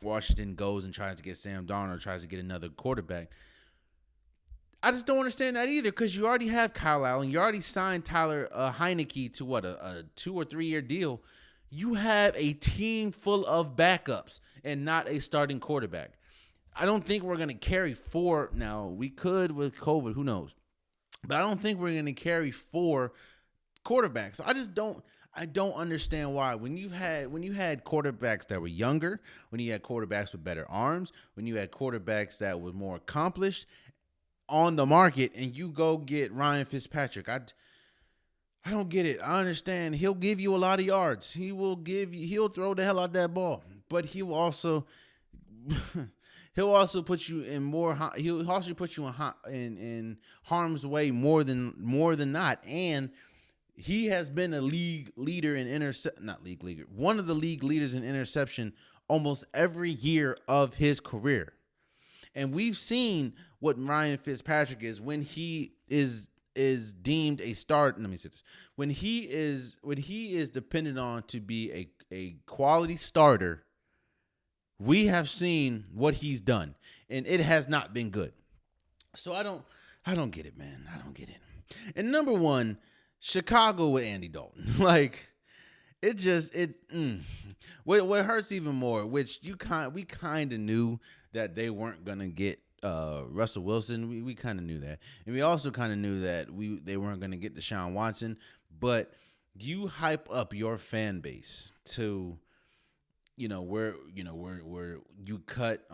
Washington goes and tries to get Sam Darnold, tries to get another quarterback. I just don't understand that either, because you already have Kyle Allen, you already signed Tyler Heineke to a 2 or 3 year deal. You have a team full of backups and not a starting quarterback. I don't think we're going to carry 4. Now, we could with COVID, who knows? But I don't think we're going to carry 4 quarterbacks. So I don't understand why. When you had quarterbacks that were younger, when you had quarterbacks with better arms, when you had quarterbacks that were more accomplished on the market, and you go get Ryan Fitzpatrick, I don't get it. I understand he'll give you a lot of yards. He'll throw the hell out that ball, but he'll also put you in He'll also put you in harm's way more than not. And he has been a league leader in one of the league leaders in interception almost every year of his career. And we've seen what Ryan Fitzpatrick is when he is deemed a start. Let me say this: when he is dependent on to be a quality starter, we have seen what he's done, and it has not been good. So I don't get it, man. I don't get it. And number one, Chicago with Andy Dalton, like it just it. What hurts even more, which we kind of knew that they weren't gonna get Russell Wilson. We kind of knew that, and we also kind of knew that they weren't gonna get Deshaun Watson. But you hype up your fan base to, where you cut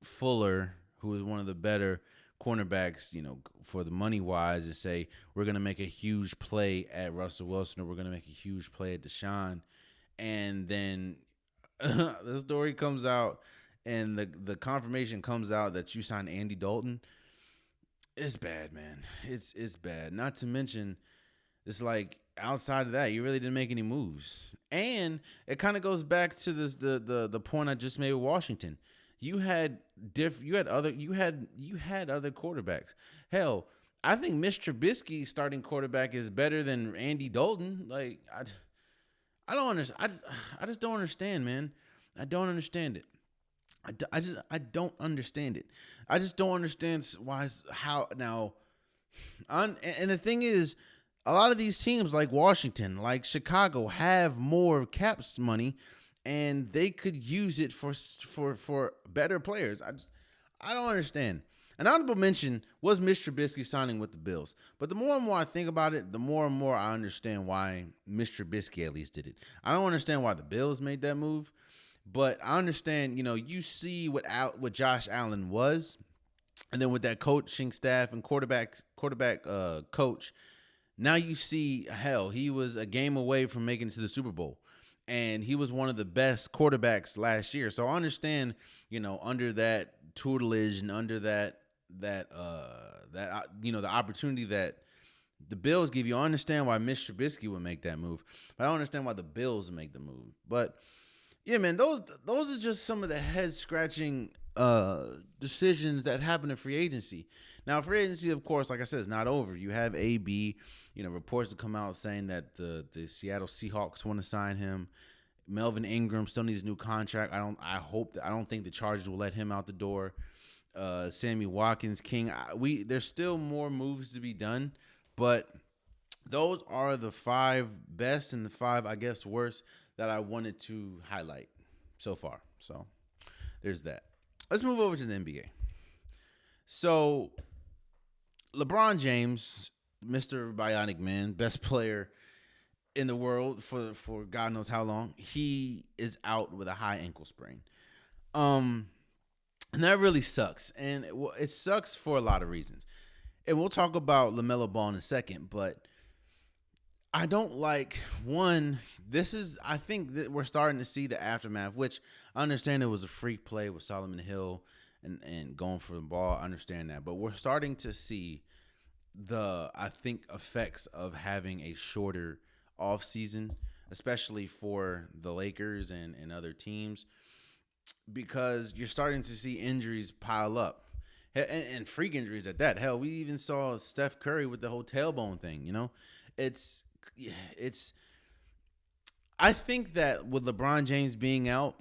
Fuller, who is one of the better cornerbacks, for the money wise, to say we're gonna make a huge play at Russell Wilson or we're gonna make a huge play at Deshaun, and then the story comes out and the confirmation comes out that you signed Andy Dalton. It's bad, man. It's bad. Not to mention, it's like outside of that, you really didn't make any moves. And it kind of goes back to this the point I just made with Washington. You had other quarterbacks. Hell, I think Mitch Trubisky starting quarterback is better than Andy Dalton. Like I don't understand. I just don't understand, man. I don't understand it. I don't understand it. I just don't understand how now. And the thing is, a lot of these teams like Washington, like Chicago, have more caps money, and they could use it for better players. I don't understand. An honorable mention was Mitch Trubisky signing with the Bills. But the more and more I think about it, the more and more I understand why Mitch Trubisky at least did it. I don't understand why the Bills made that move, but I understand, you see what Josh Allen was, and then with that coaching staff and quarterback coach, now you see, hell, he was a game away from making it to the Super Bowl. And he was one of the best quarterbacks last year. So I understand, under that tutelage and under that the opportunity that the Bills give you, I understand why Mitch Trubisky would make that move. But I don't understand why the Bills would make the move. But yeah, man, those are just some of the head scratching decisions that happen in free agency. Now, free agency, of course, like I said, is not over. You have AB, reports to come out saying that the Seattle Seahawks want to sign him. Melvin Ingram still needs a new contract. I don't think the Chargers will let him out the door. Sammy Watkins, King. There's still more moves to be done, but those are the 5 best and the 5, I guess, worst that I wanted to highlight so far. So there's that. Let's move over to the NBA. So LeBron James, Mr. Bionic Man, best player in the world for God knows how long, he is out with a high ankle sprain. And that really sucks. And it sucks for a lot of reasons. And we'll talk about LaMelo Ball in a second, but I don't like, one, I think that we're starting to see the aftermath, which I understand it was a freak play with Solomon Hill and going for the ball. I understand that. But we're starting to see I think, effects of having a shorter offseason, especially for the Lakers and other teams, because you're starting to see injuries pile up. And freak injuries at that. Hell, we even saw Steph Curry with the whole tailbone thing, It's I think that with LeBron James being out,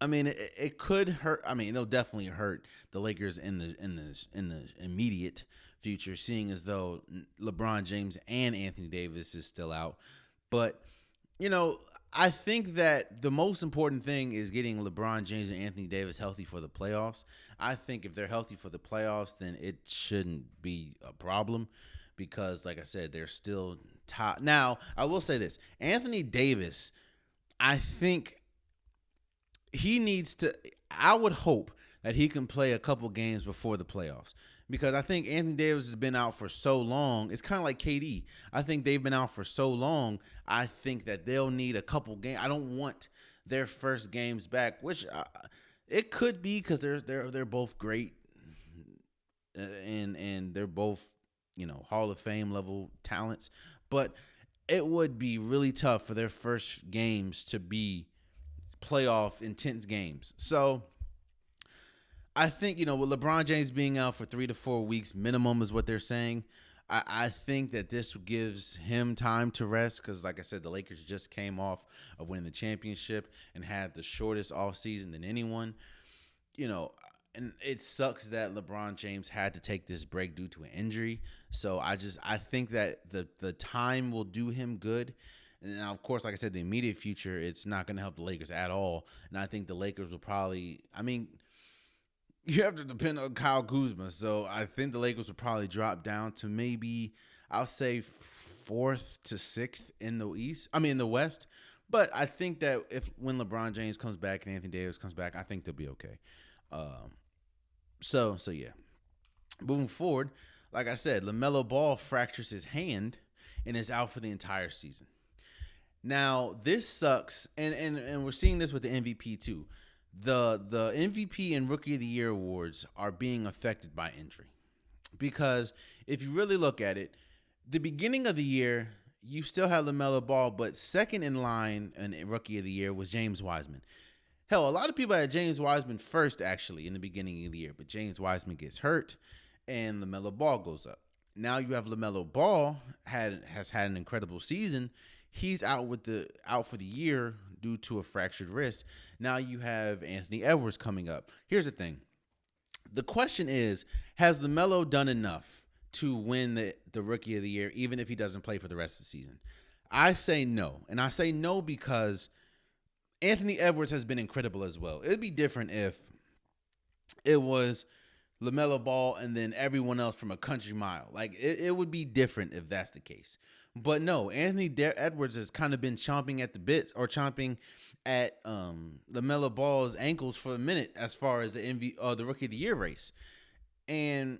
I mean, it could hurt. I mean, it'll definitely hurt the Lakers in the immediate future, seeing as though LeBron James and Anthony Davis is still out. But, I think that the most important thing is getting LeBron James and Anthony Davis healthy for the playoffs. I think if they're healthy for the playoffs, then it shouldn't be a problem because, like I said, they're still top. Now, I will say this. Anthony Davis, I think he needs to – I would hope that he can play a couple games before the playoffs. Because I think Anthony Davis has been out for so long. It's kind of like KD. I think they've been out for so long. I think that they'll need a couple games. I don't want their first games back, which it could be because they're both great, and they're both Hall of Fame level talents. But it would be really tough for their first games to be playoff intense games. So I think, with LeBron James being out for 3 to 4 weeks minimum is what they're saying. I think that this gives him time to rest because, like I said, the Lakers just came off of winning the championship and had the shortest offseason than anyone. You know, and it sucks that LeBron James had to take this break due to an injury. So I think that the time will do him good. And now, of course, like I said, the immediate future, it's not going to help the Lakers at all. And I think the Lakers will probably, I mean, you have to depend on Kyle Kuzma. So I think the Lakers will probably drop down to maybe, I'll say, fourth to sixth in the East. I mean, in the West. But I think that when LeBron James comes back and Anthony Davis comes back, I think they'll be okay. So yeah. Moving forward, like I said, LaMelo Ball fractures his hand and is out for the entire season. Now, this sucks, and we're seeing this with the MVP too. The MVP and Rookie of the Year awards are being affected by injury. Because if you really look at it, the beginning of the year, you still had LaMelo Ball, but second in line in Rookie of the Year was James Wiseman. Hell, a lot of people had James Wiseman first, actually, in the beginning of the year. But James Wiseman gets hurt, and LaMelo Ball goes up. Now you have LaMelo Ball has had an incredible season. He's out for the year due to a fractured wrist. Now you have Anthony Edwards coming up. Here's the thing. The question is, has LaMelo done enough to win the Rookie of the Year, even if he doesn't play for the rest of the season? I say no. And I say no because Anthony Edwards has been incredible as well. It'd be different if it was LaMelo Ball and then everyone else from a country mile. Like, it would be different if that's the case. But no, Anthony Edwards has kind of been chomping at the bits or chomping at LaMelo Ball's ankles for a minute as far as the Rookie of the Year race. And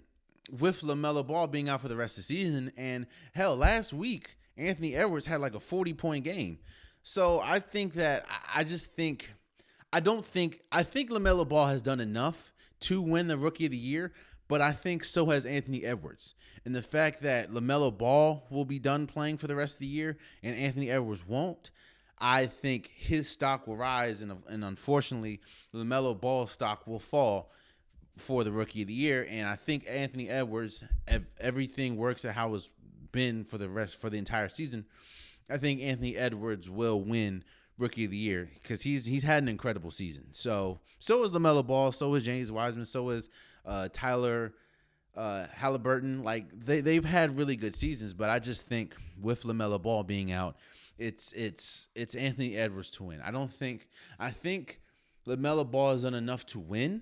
with LaMelo Ball being out for the rest of the season, and hell, last week, Anthony Edwards had like a 40-point game. So I think that I think LaMelo Ball has done enough to win the Rookie of the Year, but I think so has Anthony Edwards. And the fact that LaMelo Ball will be done playing for the rest of the year and Anthony Edwards won't, I think his stock will rise, and unfortunately, LaMelo Ball's stock will fall for the Rookie of the Year. And I think Anthony Edwards, if everything works out how it's been for the entire season, I think Anthony Edwards will win Rookie of the Year because he's had an incredible season. So is LaMelo Ball, so is James Wiseman, so is Tyler Halliburton. Like they've had really good seasons, but I just think with LaMelo Ball being out, it's Anthony Edwards to win. I think LaMelo Ball has done enough to win,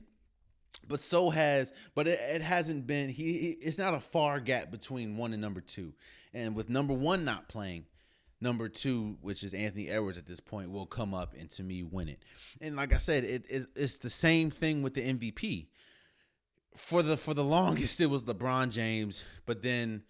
but it hasn't been. It's not a far gap between one and number two, and with number one not playing, number two, which is Anthony Edwards at this point, will come up and to me win it. And like I said, it's the same thing with the MVP. For the longest, it was LeBron James, but then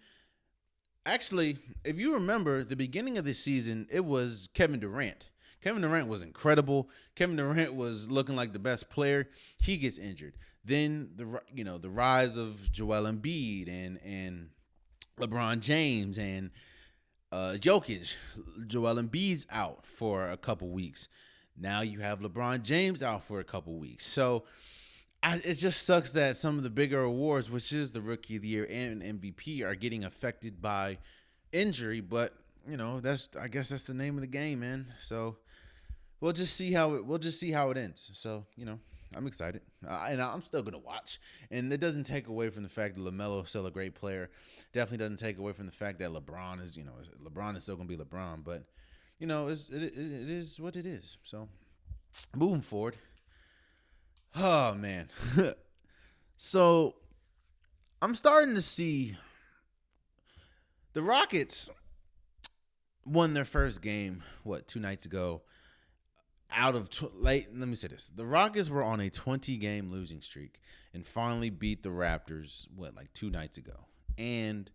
actually, if you remember the beginning of this season, it was Kevin Durant. Kevin Durant was incredible. Kevin Durant was looking like the best player. He gets injured. Then the rise of Joel Embiid and LeBron James and Jokic. Joel Embiid's out for a couple weeks. Now you have LeBron James out for a couple weeks. So it just sucks that some of the bigger awards, which is the Rookie of the Year and MVP, are getting affected by injury. But I guess that's the name of the game, man. So we'll just see how it ends. So I'm excited, and I'm still gonna watch. And it doesn't take away from the fact that LaMelo is still a great player. Definitely doesn't take away from the fact that LeBron is still gonna be LeBron. But it is what it is. So moving forward. Oh man. So I'm starting to see the Rockets won their first game 2 nights ago. Let me say this. The Rockets were on a 20-game losing streak and finally beat the Raptors 2 nights ago. And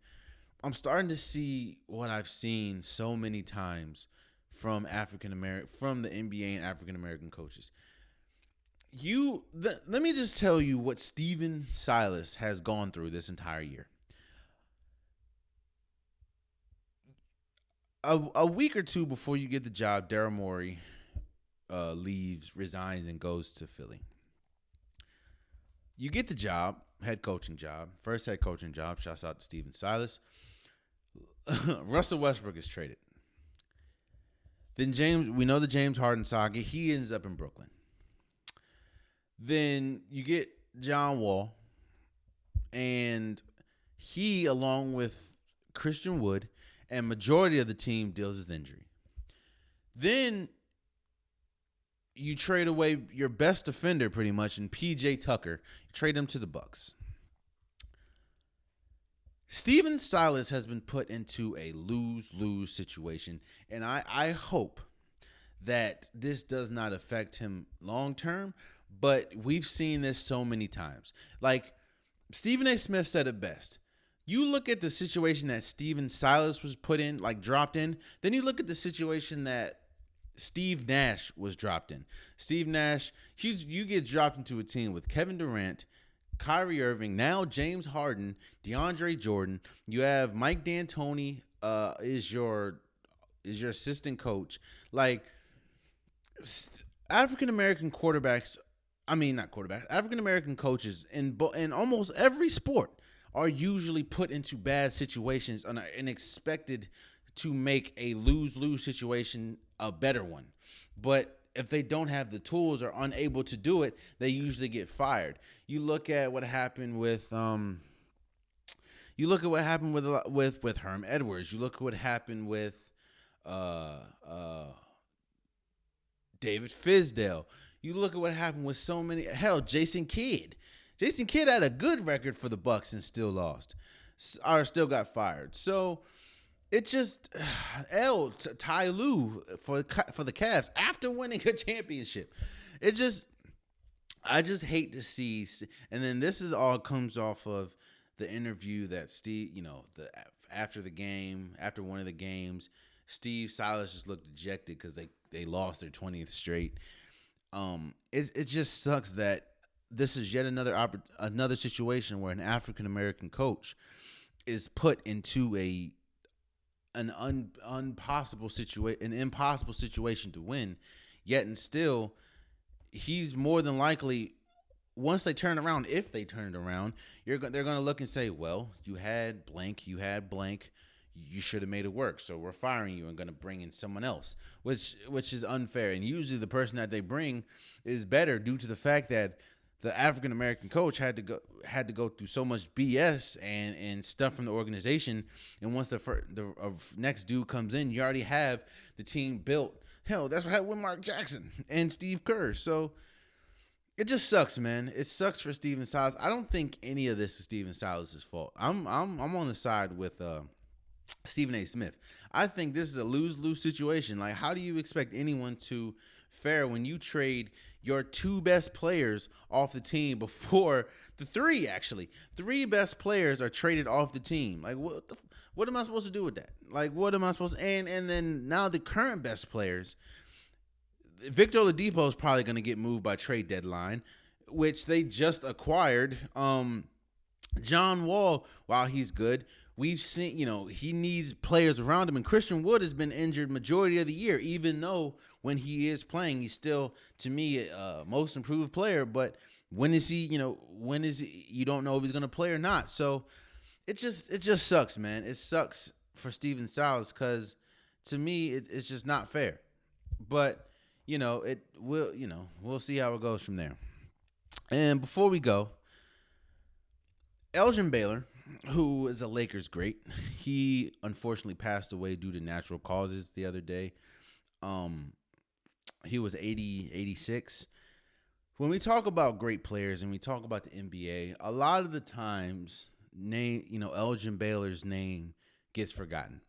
I'm starting to see what I've seen so many times from the NBA and African American coaches. Let me just tell you what Silas has gone through this entire year. A week or two before you get the job, Daryl Morey resigns, and goes to Philly. You get the job, first head coaching job. Shouts out to Silas. Russell Westbrook is traded. Then we know the James Harden saga. He ends up in Brooklyn. Then you get John Wall, and he, along with Christian Wood, and majority of the team deals with injury. Then you trade away your best defender pretty much in PJ Tucker. You trade him to the Bucks. Silas has been put into a lose-lose situation, and I hope that this does not affect him long-term, but we've seen this so many times. Like, Stephen A. Smith said it best. You look at the situation that Silas was put in, like dropped in, then you look at the situation that Steve Nash was dropped in. Steve Nash, you get dropped into a team with Kevin Durant, Kyrie Irving, now James Harden, DeAndre Jordan. You have Mike D'Antoni is your assistant coach. Like, African-American quarterbacks, African-American coaches in almost every sport are usually put into bad situations and expected to make a lose-lose situation a better one. But if they don't have the tools or unable to do it, they usually get fired. You look at what happened with Herm Edwards. You look at what happened with David Fizdale. You look at what happened with so many. Hell, Jason Kidd. Jason Kidd had a good record for the Bucks and still lost, or still got fired. So it just Ty Lue for the Cavs after winning a championship. I just hate to see. And then this is all comes off of the interview that Steve, after one of the games, Silas just looked dejected because they lost their 20th straight. It just sucks that this is yet another situation where an African American coach is put into an impossible situation to win. Yet and still, he's more than likely, once they turn around, if they turn it around, they're going to look and say, well, you had blank, you should have made it work, so we're firing you and going to bring in someone else, which is unfair. And usually the person that they bring is better due to the fact that the African American coach had to go through so much BS and stuff from the organization. And once the next dude comes in, you already have the team built. Hell, that's what happened with Mark Jackson and Steve Kerr. So it just sucks, man. It sucks for Stephen Silas. I don't think any of this is Stephen Silas' fault. I'm on the side with Stephen A. Smith. I think this is a lose-lose situation. Like, how do you expect anyone to fare when you trade your two best players off the team before the three best players are traded off the team? Like, what am I supposed to do with that? Like, what am I supposed to, and then now the current best players, Victor Oladipo is probably going to get moved by trade deadline, which they just acquired. John Wall, while he's good, we've seen, he needs players around him. And Christian Wood has been injured majority of the year, even though when he is playing, he's still, to me, most improved player. But when is he, you don't know if he's going to play or not. So it just sucks, man. It sucks for Stephen Silas because, to me, it's just not fair. But, we'll see how it goes from there. And before we go, Elgin Baylor, who is a Lakers great, he unfortunately passed away due to natural causes the other day. He was 86. When we talk about great players and we talk about the NBA, a lot of the times, Elgin Baylor's name gets forgotten.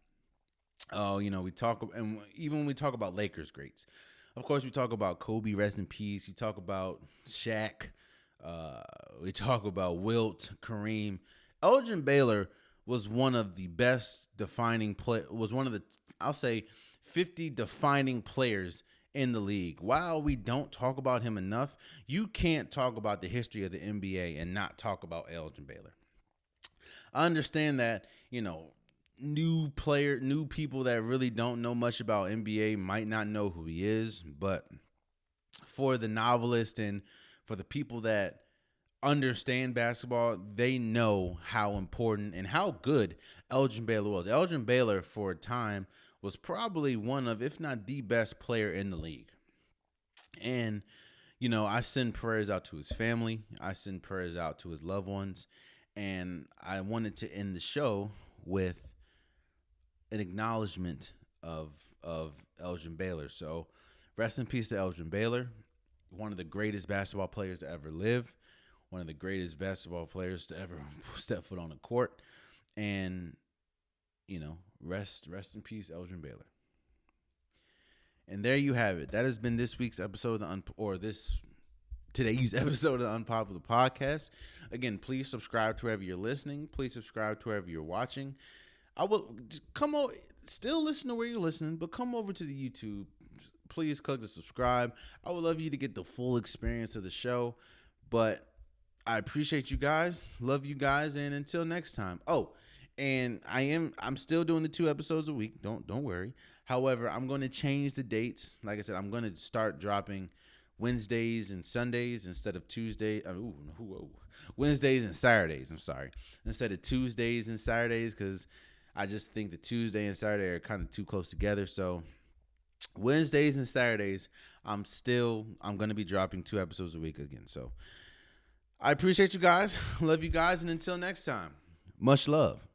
We talk, and even when we talk about Lakers greats, of course, we talk about Kobe, rest in peace. We talk about Shaq. We talk about Wilt, Kareem. Elgin Baylor was one of the best was one of the, I'll say, 50 defining players in the league. While we don't talk about him enough, you can't talk about the history of the NBA and not talk about Elgin Baylor. I understand that, new people that really don't know much about NBA might not know who he is, but for the novelist and for the people that understand basketball, they know how important and how good Elgin Baylor was. Elgin Baylor, for a time, was probably one of, if not the best player in the league. And, I send prayers out to his family. I send prayers out to his loved ones. And I wanted to end the show with an acknowledgement of Elgin Baylor. So rest in peace to Elgin Baylor, one of the greatest basketball players to ever live, one of the greatest basketball players to ever step foot on the court. And, rest in peace, Elgin Baylor. And there you have it. That has been this week's episode of today's episode of the Unpopular Podcast. Again, please subscribe to wherever you're listening. Please subscribe to wherever you're watching. I will come over, still listen to where you're listening, but come over to the YouTube. Please click the subscribe. I would love you to get the full experience of the show, but I appreciate you guys. Love you guys, and until next time. Oh, and I'm still doing the 2 episodes a week. Don't worry. However, I'm going to change the dates. Like I said, I'm going to start dropping Wednesdays and Sundays instead of Wednesdays and Saturdays. I'm sorry, instead of Tuesdays and Saturdays, because I just think the Tuesday and Saturday are kind of too close together. So Wednesdays and Saturdays, I'm going to be dropping 2 episodes a week again. So I appreciate you guys. Love you guys. And until next time, much love.